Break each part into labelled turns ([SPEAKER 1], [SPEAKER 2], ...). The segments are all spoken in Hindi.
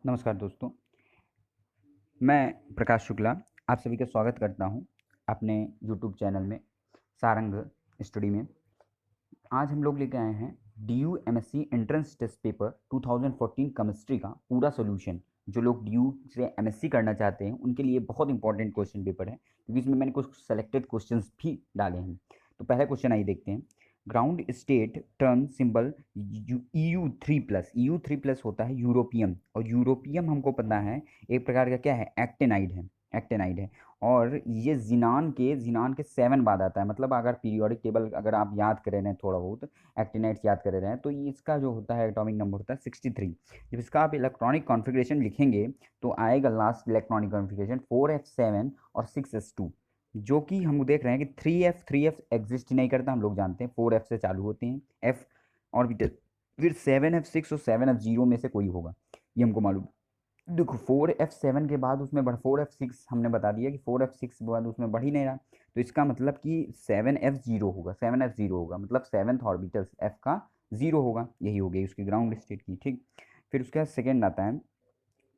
[SPEAKER 1] नमस्कार दोस्तों, मैं प्रकाश शुक्ला आप सभी का स्वागत करता हूं अपने यूट्यूब चैनल में सारंग स्टडी में। आज हम लोग लेके आए हैं DU MSc entrance test paper 2014 chemistry का पूरा सॉल्यूशन। जो लोग DU से MSc करना चाहते हैं उनके लिए बहुत इंपॉर्टेंट क्वेश्चन पेपर है, क्योंकि इसमें मैंने कुछ सेलेक्टेड क्वेश्चंस भी डाले हैं। तो पहला क्वेश्चन आइए देखते हैं। Ground state term symbol EU3+। होता है यूरोपियम, और यूरोपियम हमको पता है एक प्रकार का क्या है, एक्टेनाइड है। और ये जिनान के 7 बाद आता है। मतलब अगर पीरियोडिक टेबल अगर आप याद करे रहे हैं, थोड़ा बहुत एक्टिनाइड्स याद करे रहे हैं, तो ये इसका जो होता है एटॉमिक नंबर होता है 63। जब इसका आप इलेक्ट्रॉनिक कॉन्फ़िगरेशन लिखेंगे तो आएगा लास्ट इलेक्ट्रॉनिक कॉन्फ़िगरेशन 4f7 और 6s2, जो कि हम देख रहे हैं कि 3f एग्जिस्ट नहीं करता। हम लोग जानते हैं 4f से चालू होते हैं f ऑर्बिटल, फिर 7f6 और 7f0 में से कोई होगा, ये हमको मालूम। देखो 4f7 के बाद उसमें बढ़ 4f6 हमने बता दिया कि 4f6 के बाद उसमें बढ़ ही नहीं रहा, तो इसका मतलब कि 7f0 होगा, मतलब सेवन्थ ऑर्बिटल f का 0 होगा। यही हो गई उसकी ग्राउंड स्टेट की, ठीक। फिर उसके बाद सेकेंड आता है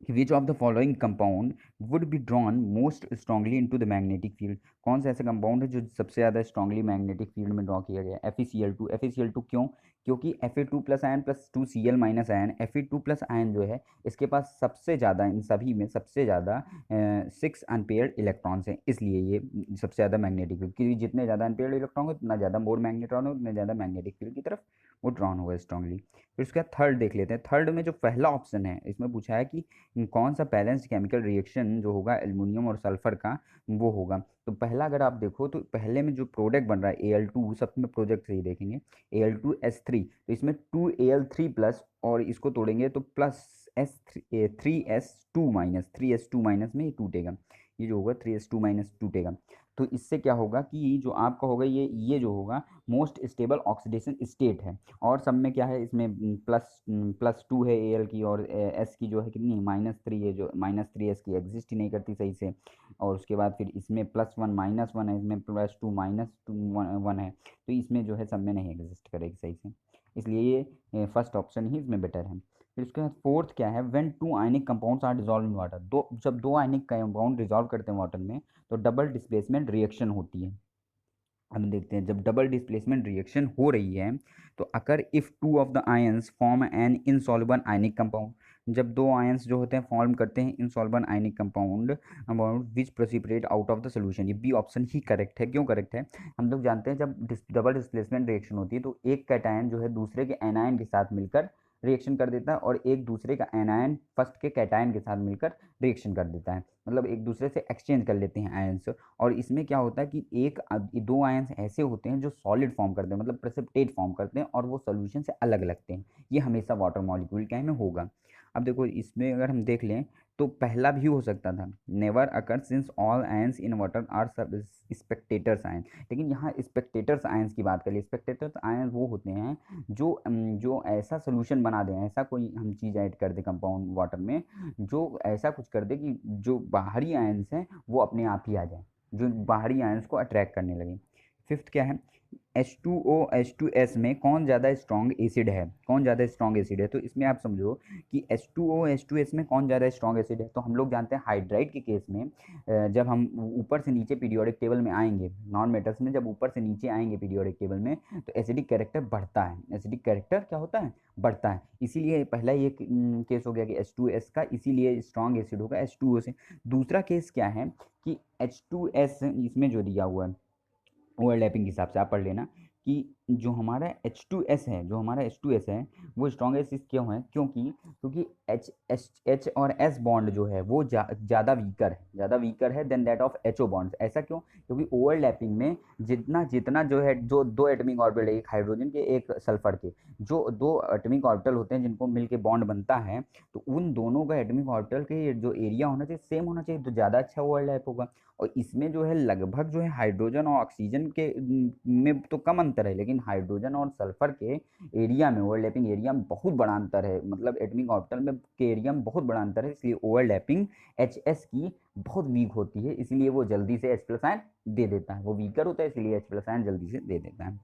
[SPEAKER 1] which of the following compound would be drawn most strongly into the magnetic field. कौन सा ऐसा कंपाउंड है जो सबसे ज़्यादा स्ट्रांगली मैग्नेटिक फील्ड में ड्रॉ किया गया है? FeCl2। FeCl2 क्यों? क्योंकि Fe2 plus ion plus 2Cl minus ion, Fe2 plus ion जो है इसके पास सबसे ज़्यादा, इन सभी में सबसे ज़्यादा 6 अनपेयर्ड इलेक्ट्रॉन्स हैं, इसलिए ये सबसे ज़्यादा मैग्नेटिक फील्ड, क्योंकि जितने ज़्यादा अनपेयर्ड इलेक्ट्रॉन हो उतना ज़्यादा मोर मैग्नेट्रॉन हो, उतने ज़्यादा मैग्नेटिक फील्ड की तरफ वो ड्रॉन होगा स्ट्रांगली। फिर उसके बाद थर्ड देख लेते हैं। थर्ड में जो पहला ऑप्शन है इसमें पूछा है कि कौन सा बैलेंस्ड केमिकल रिएक्शन जो होगा एल्युमिनियम और सल्फर का, वो होगा। तो पहला अगर आप देखो तो पहले में जो प्रोडक्ट बन रहा है Al2, सब में प्रोजेक्ट से ही देखेंगे Al2S3, तो इसमें 2Al3 प्लस, और इसको तोड़ेंगे तो plus three S two minus में ये टूटेगा, ये जो होगा 3s2 टूटेगा। तो इससे क्या होगा कि जो आपका होगा ये जो होगा मोस्ट स्टेबल ऑक्सीडेशन स्टेट है। और सब में क्या है, इसमें +2 है Al की, और S की जो है कितनी, -3 है, जो -3s की एग्जिस्ट ही नहीं करती सही से। और उसके बाद फिर इसमें +1 -1 है, इसमें +2 -1 है, तो इसमें जो है सब में नहीं एग्जिस्ट करेगी सही से, इसलिए ये फर्स्ट ऑप्शन ही इसमें बेटर है। फिर उसके बाद फोर्थ क्या है, when 2 ionic compounds are dissolve in water. जब 2 आयनिक कंपाउंड डिजॉल्व करते हैं वाटर में तो डबल डिस्प्लेसमेंट रिएक्शन होती है। हम देखते हैं जब डबल डिस्प्लेसमेंट रिएक्शन हो रही है तो occur if two of the ions form an insoluble ionic compound. जब दो आयंस जो होते हैं फॉर्म करते हैं insoluble ionic compound which precipitate out of the solution. ये बी ऑप्शन ही करेक्ट है। क्यों करेक्ट है? हम लोग जानते हैं जब डबल डिस्प्लेसमेंट रिएक्शन होती है तो एक कैटायन जो है दूसरे के एनायन के साथ मिलकर रिएक्शन कर देता है, और एक दूसरे का एनायन फर्स्ट के कैटायन के साथ मिलकर रिएक्शन कर देता है, मतलब एक दूसरे से एक्सचेंज कर लेते हैं आयंस। और इसमें क्या होता है कि दो आयंस ऐसे होते हैं जो सॉलिड फॉर्म करते हैं, मतलब प्रेसिपिटेट फॉर्म करते हैं, और वो सोल्यूशन से अलग लगते हैं। ये हमेशा वाटर मॉलिक्यूल क्या में होगा। अब देखो इसमें अगर हम देख लें तो पहला भी हो सकता था, never occur since all ions in water are spectators ion. लेकिन यहाँ स्पेक्टेटर्स आयंस की बात करिए। स्पेक्टेटर्स आयन वो होते हैं जो ऐसा सोल्यूशन बना दें, ऐसा कोई हम चीज़ ऐड कर दें कंपाउंड वाटर में, जो ऐसा कुछ कर दे कि जो बाहरी आयंस हैं वो अपने आप ही आ जाए, जो बाहरी आयंस को अट्रैक्ट करने लगे। फिफ्थ क्या है, H2O H2S में कौन ज़्यादा स्ट्रॉन्ग एसिड है? कौन ज़्यादा स्ट्रॉन्ग एसिड है? तो इसमें आप समझो कि H2O H2S में कौन ज़्यादा स्ट्रॉन्ग एसिड है। तो हम लोग जानते हैं हाइड्राइड के केस में जब हम ऊपर से नीचे पीरियोडिक टेबल में आएंगे, नॉन मेटल्स में जब ऊपर से नीचे आएंगे पीरियोडिक टेबल में, तो एसिडिक कैरेक्टर बढ़ता है। एसिडिक कैरेक्टर क्या होता है? बढ़ता है। इसीलिए पहला ये केस हो गया कि H2S का, इसीलिए स्ट्रॉन्ग एसिड होगा H2O से। दूसरा केस क्या है कि H2S इसमें जो दिया हुआ है ओवरलैपिंग के हिसाब से आप पढ़ लेना कि जो हमारा H2S है वो स्ट्रॉन्गेस्ट इस क्यों है, क्योंकि H और S बॉन्ड जो है वो ज़्यादा वीकर है than that of HO bonds. ऐसा क्यों? क्योंकि ओवरलैपिंग में जितना जितना जो है, जो दो एटमिक ऑर्बिटल, एक हाइड्रोजन के एक सल्फर के, जो दो एटमिक ऑर्बिटल होते हैं जिनको मिलके बॉन्ड बनता है, तो उन दोनों का एटमिक ऑर्बिटल के जो एरिया होना चाहिए सेम होना चाहिए, तो ज़्यादा अच्छा ओवरलैप होगा। और इसमें जो है लगभग जो है हाइड्रोजन और ऑक्सीजन के में तो कम अंतर है, लेकिन हाइड्रोजन और सल्फर के एरिया में, ओवरलैपिंग एरिया में बहुत बड़ा अंतर है, मतलब एटमिक ऑर्बिटल में के एरिया में बहुत बड़ा अंतर है। इसलिए ओवरलैपिंग HS की बहुत वीक होती है, इसलिए वो जल्दी से H+ आयन दे देता है। वो वीकर होता है इसलिए H+ आयन जल्दी से दे देता है।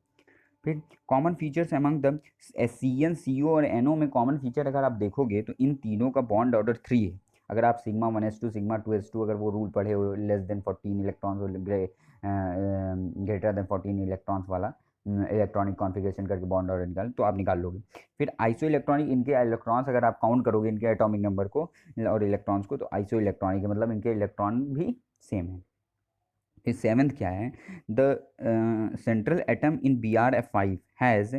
[SPEAKER 1] फिर common features among the C N C O और एन ओ में कॉमन फीचर अगर आप देखोगे तो इन तीनों का बॉन्ड ऑर्डर 3 है। अगर आप सिग्मा 1s2 सिग्मा 2s2 अगर वो रूल पढ़े हो <14 ग्रेटर देन 14 इलेक्ट्रॉन्स वाला इलेक्ट्रॉनिक कॉन्फ़िगरेशन करके बॉन्ड ऑर्डर निकाल तो आप निकाल लोगे। फिर आइसो इलेक्ट्रॉनिक, इनके इलेक्ट्रॉन्स अगर आप काउंट करोगे इनके एटॉमिक नंबर को और इलेक्ट्रॉन्स को, तो आइसो इलेक्ट्रॉनिक मतलब इनके इलेक्ट्रॉन भी सेम है। फिर सेवेंथ क्या है, the central atom in Br F5 has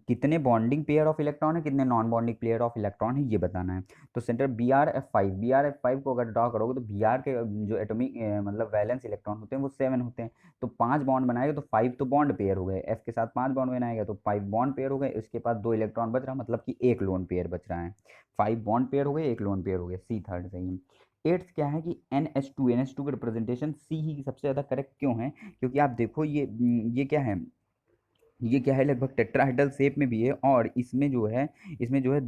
[SPEAKER 1] कितने बॉन्डिंग पेयर ऑफ इलेक्ट्रॉन है, कितने non bonding pair of electron है, ये बताना है। तो सेंटर Br F5 को अगर ड्रॉ करोगे तो Br के जो एटॉमिक मतलब वैलेंस इलेक्ट्रॉन होते हैं वो 7 होते हैं। तो 5 बॉन्ड बनाएगा तो 5 तो बॉन्ड पेयर हो गए, F के साथ 5 बॉन्ड बनाएगा तो 5 बॉन्ड पेयर हो गए, उसके पास 2 इलेक्ट्रॉन बच रहा, मतलब कि एक लोन पेयर बच रहा है। 5 बॉन्ड पेयर हो गए, एक लोन पेयर हो गया, सी थर्ड सही है। एट्थ क्या है कि NH2 का रिप्रेजेंटेशन सी ही सबसे ज़्यादा करेक्ट क्यों है, क्योंकि आप देखो ये क्या है, ये क्या है लगभग टेट्राहेड्रल शेप में भी है और इसमें जो है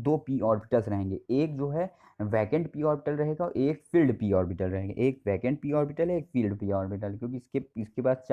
[SPEAKER 1] 2 p ऑर्बिटल्स रहेंगे, एक जो है वैकेंट p ऑर्बिटल रहेगा और एक फील्ड p ऑर्बिटल रहेगा, एक वैकेंट p ऑर्बिटल है एक फील्ड p ऑर्बिटल, क्योंकि इसके पास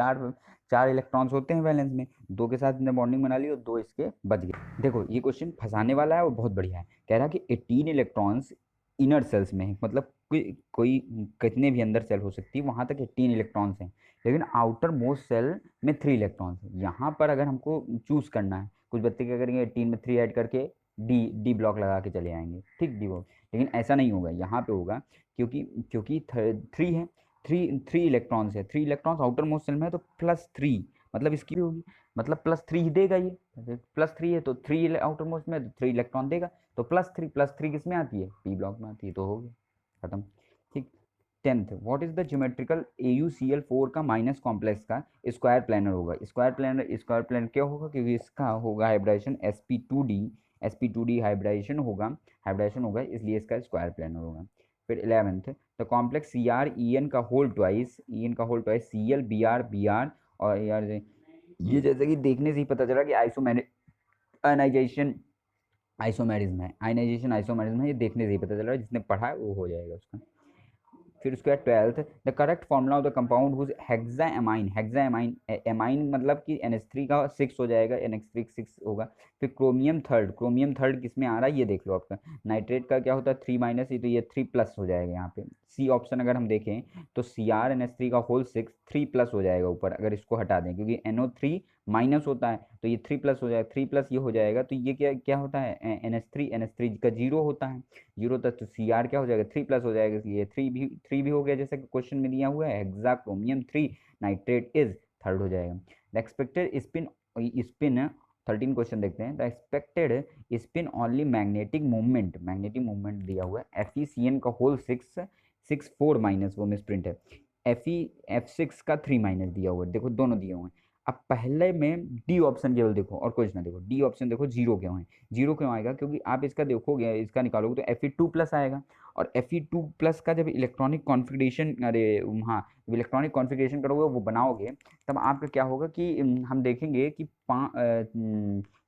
[SPEAKER 1] चार इलेक्ट्रॉन्स होते हैं वैलेंस में, 2 के साथ इसने बॉन्डिंग बना ली और 2 इसके बच गए। देखो ये क्वेश्चन फंसाने वाला है और बहुत बढ़िया है, कह रहा है कि 18 इलेक्ट्रॉन्स इनर सेल्स में है, मतलब कोई कितने भी अंदर सेल हो सकती है वहाँ तक 18 इलेक्ट्रॉन्स हैं, लेकिन आउटर मोस्ट सेल में 3 इलेक्ट्रॉन्स हैं। यहाँ पर अगर हमको चूज़ करना है, कुछ बच्चे क्या करेंगे 18 में 3 ऐड करके डी ब्लॉक लगा के चले आएंगे, ठीक डी ब्लॉक, लेकिन ऐसा नहीं होगा, यहाँ पे होगा क्योंकि क्योंकि 3 है, थ्री इलेक्ट्रॉन्स है, 3 इलेक्ट्रॉन्स आउटर मोस्ट सेल में है तो +3, मतलब इसकी भी होगी, मतलब +3 ही देगा ये, +3 है तो 3 आउटर मोस्ट में तो 3 इलेक्ट्रॉन देगा, तो +3 किस में आती है, पी ब्लॉक में आती है, तो हो गया खत्म। ठीक। 10th what is the geometrical AuCl4 का माइनस कॉम्प्लेक्स का स्क्वायर प्लानर होगा। स्क्वायर प्लानर क्या होगा, क्योंकि इसका होगा हाइब्रिडाइजेशन sp2d हाइब्रिडाइजेशन होगा इसलिए इसका स्क्वायर प्लानर होगा। फिर 11th द कॉम्प्लेक्स CrEn का होल ट्वाइस Cl Br और यार ये जैसे कि देखने से ही पता चला कि आइसोमेराइजेशन आइसोमेरिज्म है, आइसोमेरिज्म है, ये देखने से ही पता चल रहा है, जिसने पढ़ा है वो हो जाएगा उसका। फिर उसके बाद 12th the correct formula of the compound whose hexamine amine मतलब कि NH3 का 6 हो जाएगा, NH3 6 होगा। फिर क्रोमियम थर्ड किस में आ रहा है ये देख लो, आपका नाइट्रेट का क्या होता है 3 माइनस, तो ये 3+ हो जाएगा यहाँ पे। सी ऑप्शन अगर हम देखें तो CrNH3 का होल 6 3+ हो जाएगा ऊपर, अगर इसको हटा दें क्योंकि NO3 माइनस होता है तो ये 3+ हो जाएगा, 3+ ये हो जाएगा, तो ये क्या क्या होता है NH3 का 0 होता है, 0 तक, तो Cr क्या हो जाएगा 3+ हो जाएगा, इसलिए 3 भी हो गया जैसे कि क्वेश्चन में दिया हुआ है, हेक्साक्रोमियम 3 नाइट्रेट इज थर्ड हो जाएगा। द एक्सपेक्टेड स्पिन 13 क्वेश्चन देखते हैं। The expected spin only magnetic movement दिया हुआ है, FeCN का होल 6 माइनस वो मिसप्रिंट है, F6 का 3- दिया हुआ है, देखो दोनों दिए हुए हैं। अब पहले में डी ऑप्शन केवल देखो और कुछ ना देखो, डी ऑप्शन देखो 0 क्यों है, 0 क्यों आएगा, क्योंकि आप इसका देखोगे इसका निकालोगे तो Fe2+ आएगा, और Fe2+ का जब इलेक्ट्रॉनिक कॉन्फ़िगरेशन हाँ इलेक्ट्रॉनिक कॉन्फ़िगरेशन करोगे वो बनाओगे तब आपका क्या होगा कि हम देखेंगे कि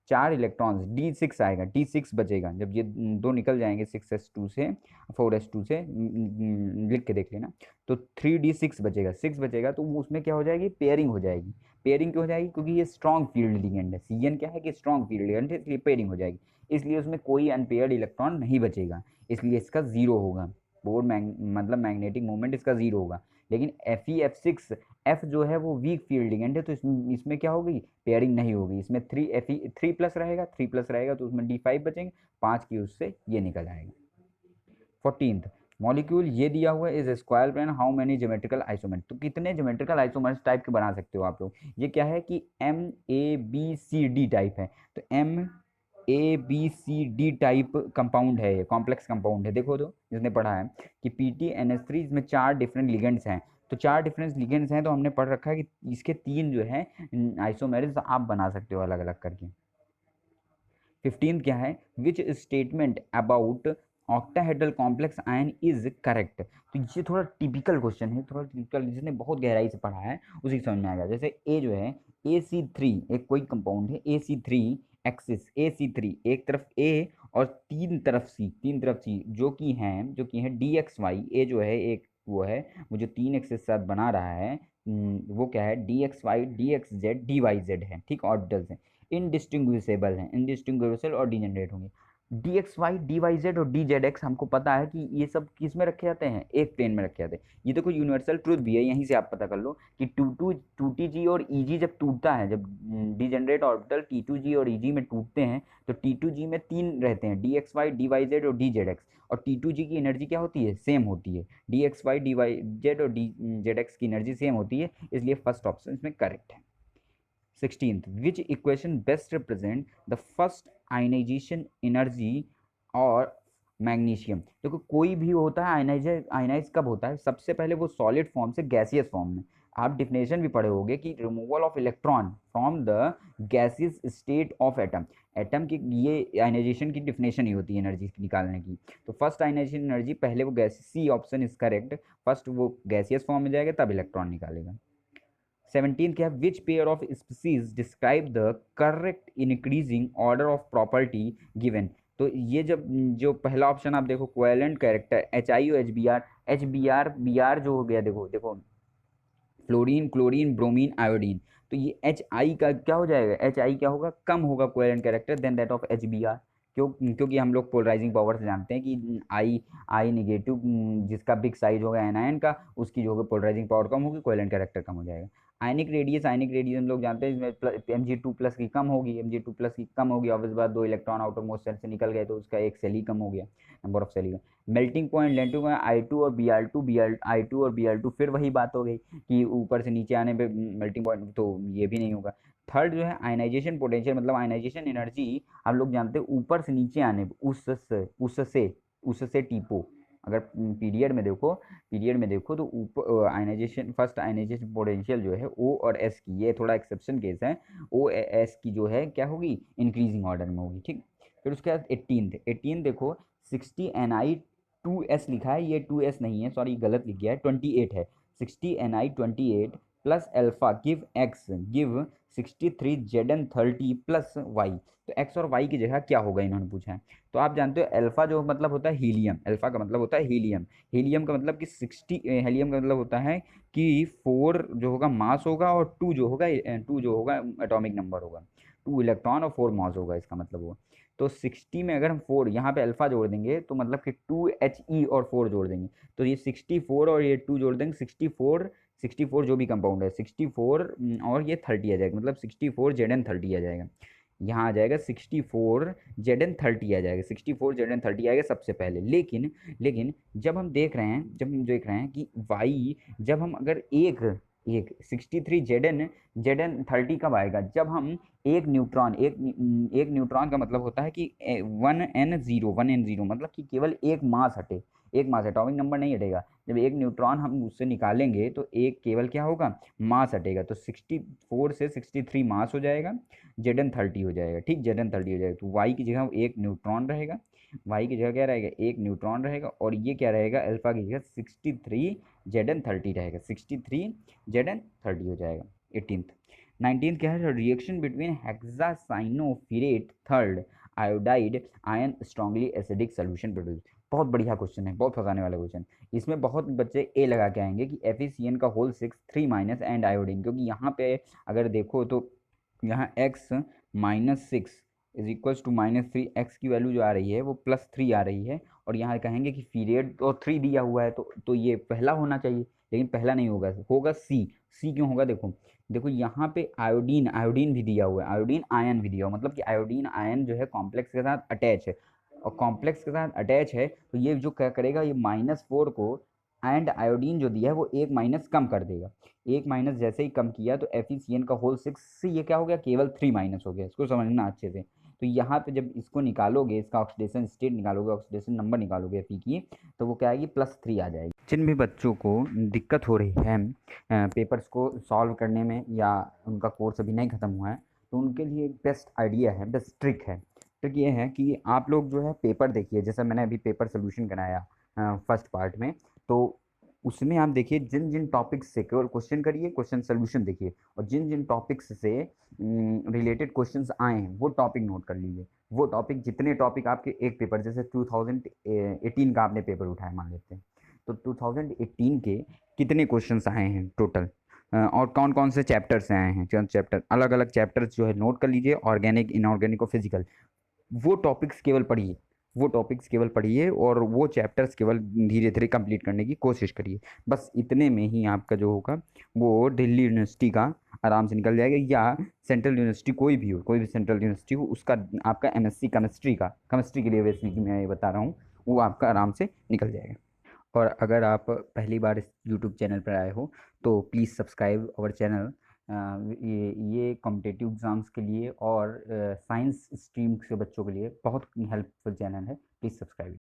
[SPEAKER 1] 4 इलेक्ट्रॉन्स D6 आएगा, D6 बचेगा, जब ये 2 निकल जाएंगे 6s2 से 4s2 से लिख के देख लेना, तो 3D6 बचेगा, 6 बचेगा, तो उसमें क्या हो जाएगी पेयरिंग हो जाएगी। पेयरिंग क्यों हो जाएगी, क्योंकि ये स्ट्रॉन्ग फील्ड लिगेंड है, CN क्या है कि स्ट्रॉन्ग फील्ड लिगेंड है, इसलिए पेयरिंग हो जाएगी, इसलिए उसमें कोई अनपेयर्ड इलेक्ट्रॉन नहीं बचेगा, इसलिए इसका 0 होगा, मतलब मैग्नेटिक मूवमेंट इसका 0 होगा। लेकिन FeF6 F जो है वो वीक फील्ड लिगेंड है, तो इसमें क्या होगी पेयरिंग नहीं होगी, इसमें 3+ रहेगा तो उसमें D5 बचेंगे, 5 की उससे ये निकल आएगा। 14th मॉलिक्यूल ये दिया हुआ है is square plane how many geometrical isomers, तो कितने ज्योमेट्रिकल आइसोमर्स टाइप के बना सकते हो आप लोग, ये क्या है कि MABCD टाइप है, तो MABCD टाइप कंपाउंड है, ये कॉम्प्लेक्स कंपाउंड है, देखो तो जिसने पढ़ा है कि PTNS3 इसमें 4 डिफरेंट लिगेंड्स हैं, तो 4 डिफरेंट लिगेंड्स हैं, तो हमने पढ़ रखा है कि इसके 3 जो है आइसोमेरिज्म आप बना सकते हो अलग अलग करके। 15 क्या है which statement about octahedral complex ion is correct, तो ये थोड़ा टिपिकल क्वेश्चन है, थोड़ा टिपिकल, जिसने बहुत गहराई से पढ़ा है उसी समझ में आएगा। जैसे ए जो है AC3 एक कोई कंपाउंड है AC3 एक्सिस AC3 एक तरफ A और तीन तरफ C जो कि है DXY, ए जो है एक वो है वो जो 3 एक्सिस साथ बना रहा है, वो क्या है DXY DXZ DYZ है, ठीक ऑर्बिटल्स है। इनडिस्टिंग्विशेबल हैं, इनडिस्टिंग्विशेबल और डीजेनरेट होंगे। D X Y, D Y Z और डी जेड एक्स हमको पता है कि ये सब किस में रखे जाते हैं, एक प्लेन में रखे जाते हैं। ये तो कोई यूनिवर्सल ट्रूथ भी है, यहीं से आप पता कर लो कि टू टी जी और ई जी जब टूटता है, जब डीजेनरेट ऑर्बिटल टी टू जी और ई जी में टूटते हैं, तो टी टू जी में तीन रहते हैं, D X Y, D Y Z और डी जेड एक्स। और टी टू जी की एनर्जी क्या होती है, सेम होती है। D X Y, D Y Z और डी जेड एक्स की एनर्जी सेम होती है, इसलिए फर्स्ट ऑप्शन इसमें करेक्ट है। 16th, which equation best represent the first ionization energy और मैग्नीशियम। देखो कोई भी होता है आयनाइज कब होता है, सबसे पहले वो सॉलिड फॉर्म से गैसियस फॉर्म में। आप डिफिनेशन भी पढ़े होंगे कि removal of electron from the gaseous state of atom. Atom की ये आयनाइजेशन की डिफिनेशन ही होती है एनर्जी निकालने की। तो फर्स्ट आयनाइजेशन एनर्जी पहले वो gas, C option is correct, first वो गैसियस फॉर्म में जाएगा तब इलेक्ट्रॉन निकालेगा। 17 क्या है, which pair of species describe the correct increasing order of property given. तो ये जब जो पहला ऑप्शन आप देखो covalent character H I O H B R जो हो गया, देखो देखो फ्लोरीन क्लोरीन ब्रोमीन आयोडीन, तो ये एच आई का क्या हो जाएगा, एच आई क्या होगा, कम होगा covalent character than that of H B R. क्योंकि हम लोग पोलराइजिंग पावर से जानते हैं कि आई निगेटिव जिसका बिग साइज होगा एनायन का, उसकी जो होगा पोलराइजिंग पावर कम होगी, कोवेलेंट कैरेक्टर कम हो जाएगा। आयनिक रेडियस हम लोग जानते हैं इसमें Mg2+ की कम होगी, Mg2+ की कम होगी, और इस बार 2 इलेक्ट्रॉन आउटर मोस्ट सेल से निकल गए तो उसका एक सेल ही कम हो गया, number of cell. Melting point लेंटिंग पॉइंट I2 और Br2 फिर वही बात हो गई कि ऊपर से नीचे आने पे मेल्टिंग पॉइंट, तो ये भी नहीं होगा। थर्ड जो है आयनाइजेशन पोटेंशियल, मतलब आयनाइजेशन एनर्जी हम लोग जानते हैं ऊपर से नीचे आने पे, उससे टीपो। अगर पीरियड में देखो तो ऊपर आयनाइजेशन, फर्स्ट आयनाइजेशन पोटेंशियल जो है ओ और एस की, ये थोड़ा एक्सेप्शन केस है, ओ एस की जो है क्या होगी, इंक्रीजिंग ऑर्डर में होगी, ठीक। फिर उसके बाद 18 देखो 60 Ni 2s लिखा है, ये 2s नहीं है, सॉरी गलत लिख गया है, 28 है। 60 Ni 28 plus alpha give 63 Zn30 plus Y. तो एक्स और वाई की जगह क्या होगा इन्होंने पूछा है। तो आप जानते हो अल्फा जो मतलब होता है हीलियम, अल्फा का मतलब होता है हीलियम, हीलियम का मतलब कि 60, हीलियम का मतलब होता है कि 4 जो होगा मास होगा और 2 जो होगा एटॉमिक नंबर होगा, 2 इलेक्ट्रॉन और 4 मास होगा, इसका मतलब हुआ। तो 60 में अगर हम 4 यहाँ पे अल्फा जोड़ देंगे तो मतलब कि 2He और 4 जोड़ देंगे, तो ये 64 और ये 2 जोड़ देंगे, 64 जो भी कंपाउंड है 64 और ये 30 आ जाएगा, मतलब 64 Zn30 आ जाएगा। यहाँ आ जाएगा 64 Zn30 आ जाएगा, 64 Zn30 आएगा सबसे पहले। लेकिन जब हम देख रहे हैं कि वाई, जब हम अगर एक 63 Zn30 कब आएगा, जब हम एक न्यूट्रॉन का मतलब होता है कि 1n0 मतलब कि केवल एक मास हटे, एक मास, एटॉमिक नंबर नहीं हटेगा। जब एक न्यूट्रॉन हम उससे निकालेंगे तो एक केवल क्या होगा, मास हटेगा। तो 64 से 63 मास हो जाएगा, Zn30 हो जाएगा, ठीक, Zn30 हो जाएगा। तो वाई की जगह एक न्यूट्रॉन रहेगा, वाई की जगह क्या रहेगा, एक न्यूट्रॉन रहेगा, और ये क्या रहेगा, अल्फा की जगह 63 Zn30 रहेगा, 63 Zn30 हो जाएगा। 18th 19th क्या है, reaction between hexacyanoferrate third iodide ion strongly acidic solution produce. बहुत बढ़िया क्वेश्चन है, बहुत फंसाने वाला क्वेश्चन। इसमें बहुत बच्चे ए लगा के आएंगे कि FeCN का होल 6 3 माइनस एंड आयोडीन, क्योंकि यहाँ पे अगर देखो तो यहाँ x -6 is equals to -3, X की वैल्यू जो आ रही है वो +3 आ रही है, और यहाँ कहेंगे कि पीरियड और 3 दिया हुआ है, तो ये पहला होना चाहिए, लेकिन पहला नहीं होगा, होगा सी क्यों होगा, देखो यहाँ पे आयोडीन भी दिया हुआ है, आयोडीन आयन भी दिया हुआ, मतलब कि आयोडीन आयन जो है कॉम्प्लेक्स के साथ अटैच है, और कॉम्प्लेक्स के साथ अटैच है, तो ये जो क्या करेगा, ये -4 को एंड आयोडीन जो दिया है वो एक माइनस कम कर देगा, एक माइनस जैसे ही कम किया तो FeCN का होल 6 से ये क्या हो गया, केवल 3 माइनस हो गया। इसको समझना अच्छे से। तो यहाँ पे जब इसको निकालोगे, इसका ऑक्सीडेशन स्टेट निकालोगे, ऑक्सीडेशन नंबर निकालोगे Fe की, तो वो क्या आएगी, +3 आ जाएगी। जिन भी बच्चों को दिक्कत हो रही है पेपर्स को सॉल्व करने में, या उनका कोर्स अभी नहीं ख़त्म हुआ है, तो उनके लिए एक बेस्ट आइडिया है, बेस्ट ट्रिक है। ट्रिक ये है कि आप लोग जो है पेपर देखिए, जैसा मैंने अभी पेपर सोल्यूशन कराया फर्स्ट पार्ट में, तो उसमें आप देखिए जिन जिन टॉपिक्स से केवल क्वेश्चन करिए, क्वेश्चन सोल्यूशन देखिए, और जिन जिन टॉपिक्स से रिलेटेड क्वेश्चंस आए हैं वो टॉपिक नोट कर लीजिए। वो टॉपिक, जितने टॉपिक आपके एक पेपर, जैसे 2018 का आपने पेपर उठाया मान लेते हैं, तो 2018 के कितने क्वेश्चंस आए हैं टोटल, और कौन कौन से चैप्टर्स आए हैं, चंद चैप्टर, अलग अलग चैप्टर्स जो है नोट कर लीजिए, ऑर्गेनिक, इनऑर्गेनिक और फिजिकल। वो टॉपिक्स केवल पढ़िए, वो टॉपिक्स केवल पढ़िए और वो चैप्टर्स केवल धीरे धीरे कंप्लीट करने की कोशिश करिए। बस इतने में ही आपका जो होगा वो दिल्ली यूनिवर्सिटी का आराम से निकल जाएगा, या सेंट्रल यूनिवर्सिटी कोई भी हो, कोई भी सेंट्रल यूनिवर्सिटी हो, उसका आपका एमएससी केमिस्ट्री का, केमिस्ट्री के लिए बेसिकली मैं ये बता रहा हूँ, वो आपका आराम से निकल जाएगा। और अगर आप पहली बार इस यूट्यूब चैनल पर आए हो तो प्लीज़ सब्सक्राइब अवर चैनल। ये कॉम्पिटिटिव एग्ज़ाम्स के लिए और साइंस स्ट्रीम के बच्चों के लिए बहुत हेल्पफुल चैनल है। Please subscribe.